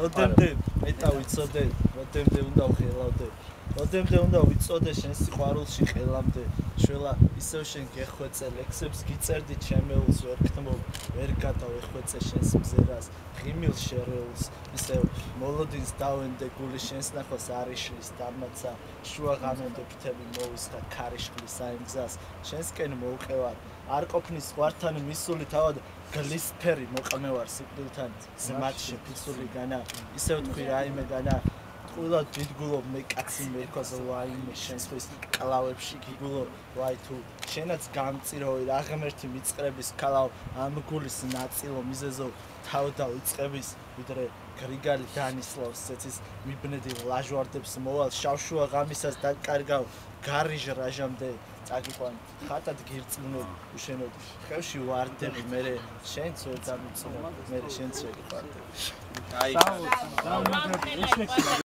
როდემდე მეტა ვიცოდე, როდემდე უნდა ვხელავდე. როდემდე უნდა ვიცოდე შენ სიყვარულში ყელამდე. შველა ისევ შენ გეხვეწე ლექსებს გიწერდი ჩემეულს ვერ ხთმობ, ვერ გადავეხვეწე შენს მზერას, ღიმილ შერეულს. ისევ მოლოდინს დავენდე გული შენს ნახვას არიშლის დამაცა, შუა ღამემდე ფრთები მოვისხა ქარიშხლის აი მგზას, შენსკენ მოვყევარ. არ ყოფნის ზღვართან მისული თავად გლისფერი მოყმევარ სიკვდილთან ზმათში ფიცული განა ისევ თქვი რაიმე განა ტყუილად დიდგულობ მე კაცი მერქვა ზვაიმე შენსხვის კლავებში გიგულო ვაი თუ შენაც გამწირავი რა ღმერთი მიწყრების ქალავ ამ გულის ნაწილო მიზეზო თავ დავიწყების ვიდრე გრიგალი დანისლავს ცეცის მიბნედი ლაჟვარდებს მოვალ შავშუა ღამისას დაკარგავ გარიჟ რაჟამდე წაგიყვან ხატად გირწმუნო უშენოდ ხევში ვარდები მე შენც ვერ დამიწუნო მე შენც შეგიყვარდები აი